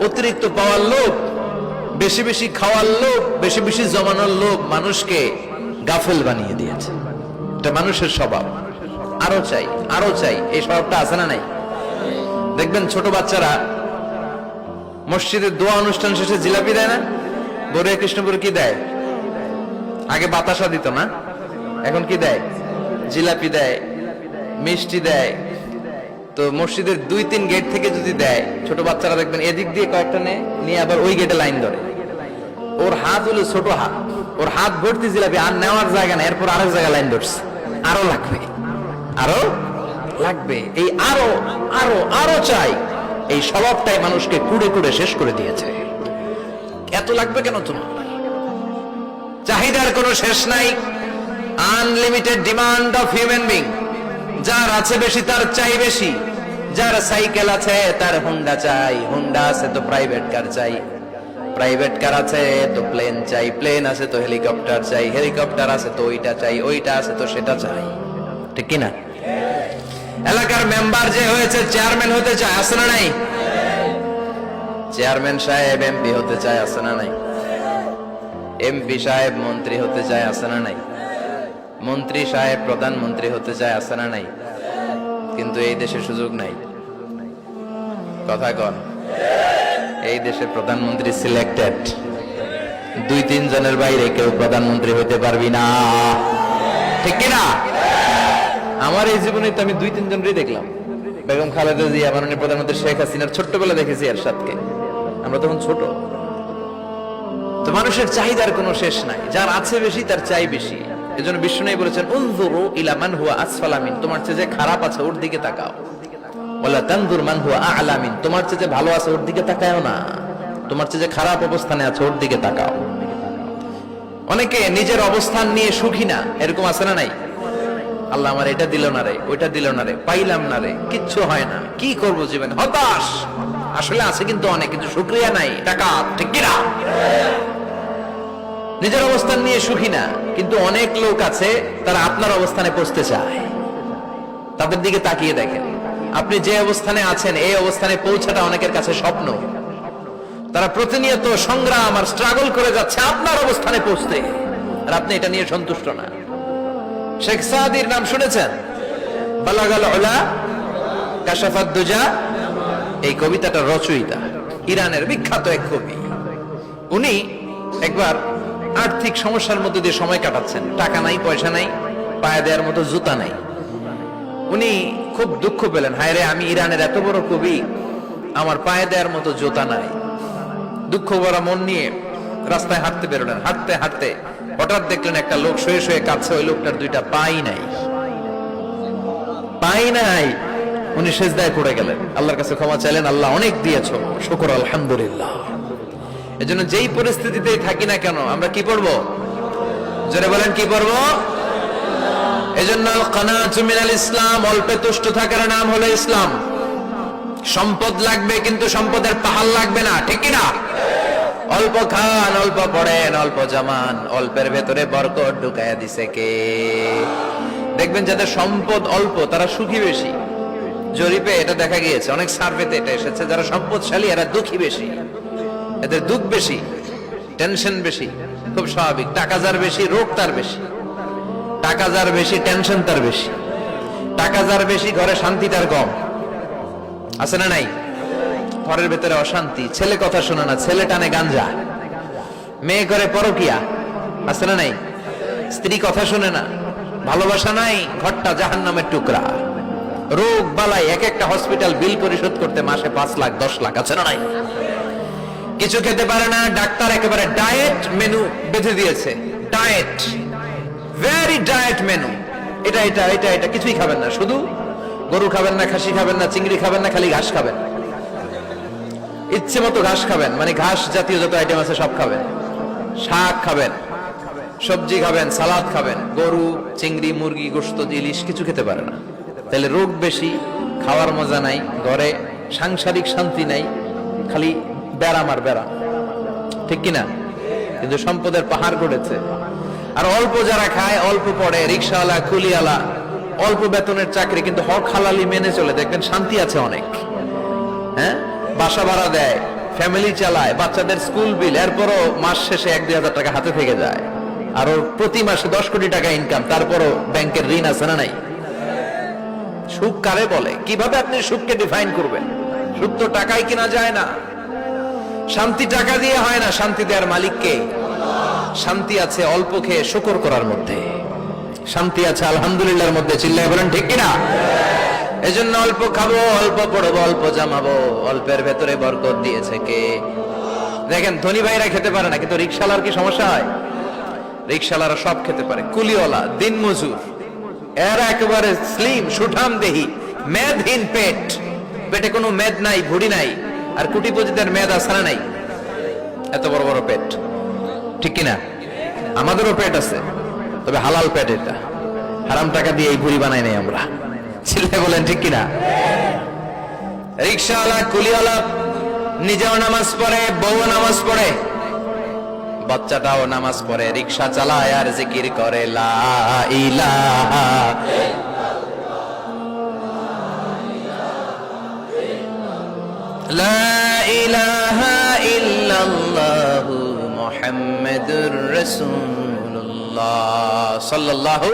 অতিরিক্ত পাওয়ার লোভ, বেশি বেশি খাওয়ার লোভ, বেশি বেশি জমানোর লোভ মানুষকে গাফেল বানিয়ে দিয়েছে। এটা মানুষের স্বভাব, আরো চাই আরো চাই, এই স্বভাবটা আছে না নাই? দেখবেন ছোট বাচ্চারা মসজিদের দোয়া অনুষ্ঠান শেষে জিলাপি দেয় না? বড় কৃষ্ণপুরে কি দেয়? আগে বাতাসা দিত না, এখন কি দেয়? জিলাপি দেয়, মিষ্টি দেয়। তো মসজিদের 2-3 গেট থেকে যদি দেয়, ছোট বাচ্চারা দেখবেন এদিক দিয়ে কয়েকটা নিয়ে আবার ওই গেটে লাইন ধরে। ওর হাত হলো ছোট হাত, ওর হাত ভর্তি জিলাপি, আর নেওয়ার জায়গা না, এরপর আরেক জায়গায় লাইন ধরছে, আরো লাগবে আরো লাগবে, এই আরো আরো আরো চাই, এই স্বভাবটাই মানুষকে কুড়ে কুড়ে শেষ করে দিয়েছে। এত লাগবে কেন তোমার? চাহিদার কোনো শেষ নাই, unlimited demand of human being. যার আছে বেশি তার চাই বেশি, যার সাইকেল আছে তার হুন্ডা চাই, হুন্ডা আছে তো প্রাইভেট কার চাই, প্রাইভেট কার আছে তো প্লেন চাই, প্লেন আছে তো হেলিকপ্টার চাই, হেলিকপ্টার আছে তো ওইটা চাই, ওইটা আছে তো সেটা চাই। ঠিক কিনা? এলাকার মেম্বার যে হয়েছে চেয়ারম্যান হতে চায়, আছে না নাই? চেয়ারম্যান সাহেব এমপি হতে চায়, আছে না নাই? এমপি সাহেব মন্ত্রী হতে চায়, আছে না নাই? মন্ত্রী সাহেব প্রধানমন্ত্রী হতে চায়, আছে না নাই? কিন্তু এই দেশে সুযোগ নাই। কথা কন, এই দেশে প্রধানমন্ত্রী সিলেক্টেড, 2-3 জনের বাইরে কেউ প্রধানমন্ত্রী হতে পারবি না। ঠিক কিনা? আমার এই জীবনে তো আমি 2-3 জনই দেখলাম। বেগম খালেদা জিয়া, মাননীয় প্রধানমন্ত্রী শেখ হাসিনার ছোট্টবেলা দেখেছি এরশাদকে, আমরা তখন ছোট। তো মানুষের চাহিদার কোনো শেষ নাই, যার আছে বেশি তার চাই বেশি। এজন্য বিষ্ণু বলেছেন, উনজুরু ইলা মান হুয়া আসফালা মিন, তোমার চেয়ে যে খারাপ আছে ওর দিকে তাকাও। ওয়ালা তানজুর মান হুয়া আ'লা মিন, তোমার চেয়ে যে ভালো আছে ওর দিকে তাকাও না, তোমার চেয়ে যে খারাপ অবস্থানে আছে ওর দিকে তাকাও। অনেকে নিজের অবস্থান নিয়ে সুখী না, এরকম আছে না নাই? আল্লাহ আমার এটা দিল না রে, ওইটা দিল না রে, পাইলাম না রে, কিচ্ছু হয় না, কি করব জীবনে, হতাশ। আসলে আছে কিন্তু অনেক, কিন্তু শুকরিয়া নাই, টাকা। ঠিক কিনা? নিজের অবস্থান নিয়ে সুখী না, কিন্তু অনেক লোক আছে তারা আপনার অবস্থানে পৌঁছতে চায়। তাদের দিকে তাকিয়ে দেখেন, আপনি যে অবস্থানে আছেন এই অবস্থানে পৌঁছাটা অনেকের কাছে স্বপ্ন। তারা প্রতিনিয়ত সংগ্রাম আর স্ট্রাগল করে যাচ্ছে আপনার অবস্থানে পৌঁছতে, আর আপনি এটা নিয়ে সন্তুষ্ট না। শেখ সাদির নাম শুনেছেন? বালাগাল উলা কাশাফাত দুজা, এই কবিতাটা রচয়িতা ইরানের বিখ্যাত এক কবি। উনি একবার আর্থিক সমস্যার মধ্যে দিয়ে সময় কাটাচ্ছেন, টাকা নাই, পয়সা নাই, পায়ে দেওয়ার মতো জুতা নাই। উনি খুব দুঃখ পেলেন, হায় রে, আমি ইরানের এত বড় কবি, আমার পায়ে দেওয়ার মতো জুতা নাই। দুঃখ ভরা মন নিয়ে রাস্তায় হাঁটতে বেরোলেন। হাঁটতে হাঁটতে হঠাৎ দেখলেন একটা লোক শুয়ে শুয়ে কাঁদছে, ওই লোকটার 2টা পাই নাই, পাই নাই। উনি সেজদায় পড়ে গেলেন, আল্লাহর কাছে ক্ষমা চাইলেন, আল্লাহ অনেক দিয়েছো, শুকর আলহামদুলিল্লাহ। এজন্য যেই পরিস্থিতিতেই থাকি না কেন আমরা কি পড়বো? জোরে বলেন, কি পড়বো? এজন্য আল কানাতু মিনাল ইসলাম, অল্পে তুষ্ট থাকার নাম হলো ইসলাম। সম্পদ লাগবে কিন্তু সম্পদের পাহাড় লাগবে না। ঠিক কিনা? অল্প খান, অল্প পড়েন, অল্প জামান, অল্পের ভেতরে বরকত ঢুকায়া দিছে কে? দেখবেন যাদের সম্পদ অল্প তারা সুখী বেশি। জরিপে এটা দেখা গিয়েছে, অনেক সার্ভেতে এটা এসেছে, যারা সম্পদশালী এরা দুঃখী বেশি, এদের দুঃখ বেশি, টেনশন বেশি। খুব স্বাভাবিক, টাকা যার বেশি রোগ তার বেশি, টাকা যার বেশি টেনশন তার বেশি, টাকা যার বেশি ঘরে শান্তি তার কম। আছে না নাই? ঘরের ভেতরে অশান্তি, ছেলে কথা শোনে না, ছেলে টানে গাঞ্জা, মেয়ে করে পরকিয়া। আছে না নাই? স্ত্রী কথা শোনে না, ভালোবাসা নাই, ঘরটা জাহান্নামের টুকরা। রোগ বালাই, এক একটা হসপিটাল বিল পরিশোধ করতে মাসে 5 লাখ 10 লাখ। আছে না নাই? কিছু খেতে পারে না, ডাক্তার একেবারে ডায়েট মেনু বেঁধে দিয়েছে, ডায়েট, ভেরি ডায়েট মেনু, এটা এটা এটা এটা কিছুই খাবেন না, শুধু গরু খাবেন না, খাসি খাবেন না, চিংড়ি খাবেন না, খালি ঘাস খাবেন, ইচ্ছে মতো ঘাস খাবেন, মানে ঘাস জাতীয় যত আইটেম আছে সব খাবেন, শাক খাবেন, সবজি খাবেন, সালাদ খাবেন, গরু, চিংড়ি, মুরগি, গোশত, ইলিশ কিছু খেতে পারে না। তাহলে রোগ বেশি, খাওয়ার মজা নাই, ঘরে সাংসারিক শান্তি নাই, খালি ব্যারাম আর ব্যারাম। ঠিক কিনা? কিন্তু সম্পদের পাহাড় গড়েছে। আর অল্প যারা খায়, অল্প পড়ে, রিক্সাওয়ালা, কুলিওয়ালা, অল্প বেতনের চাকরি, কিন্তু হক হালালি মেনে চলে, দেখবেন শান্তি আছে অনেক। হ্যাঁ, বাসা ভাড়া দেয়, ফ্যামিলি চালায়, বাচ্চাদের স্কুল বিল, এরপরও মাস শেষে 1-2 হাজার টাকা হাতে থেকে যায়, আর ওর প্রতি মাসে 10 কোটি টাকা ইনকাম, তারপরও ব্যাংকের ঋণ আছে না নাই? সুখ কারে বলে? কিভাবে আপনি সুখকে ডিফাইন করবেন? সুখ তো টাকায় কিনা যায় না, শান্তি টাকা দিয়ে হয় না, শান্তি দেওয়ার মালিককে। শান্তি আছে অল্প খেয়ে শুকর করার মধ্যে, শান্তি আছে আলহামদুলিল্লাহর মধ্যে। চিল্লায় বলেন ঠিক কিনা? এজন্য অল্প খাবো, অল্প পড়বো, অল্প জামাবো, অল্পের ভেতরে বরকত দিয়েছে কে? দেখেন ধনী ভাইরা খেতে পারে না, কিন্তু রিকশালার কি সমস্যা হয়? রিকশালারা সব খেতে পারে। কুলিওয়ালা, দিন মজুর, এরা একেবারে স্লিম সুঠাম দেহি, মেদহীন পেট, পেটে কোনো মেদ নাই, ভুড়ি নাই। আর কোটিপতিদের মেদ আছে না নাই? এত বড় বড় পেট, ঠিক কিনা? আমাদেরও পেট আছে, তবে হালাল পেট, এটা হারাম টাকা দিয়ে এই ভুড়ি বানাই নাই আমরা। ছেলে বলেন ঠিক কিনা? রিকশাওয়ালা, কুলিওয়ালা নিজেও নামাজ পড়ে, বউ নামাজ পড়ে, বাচ্চাটাও নামাজ পড়ে, রিকশা চালায় আর জিকির করে লা ইলাহা লা ইলাহা ইল্লাল্লাহু মুহাম্মাদুর রাসূলুল্লাহ সাল্লাল্লাহু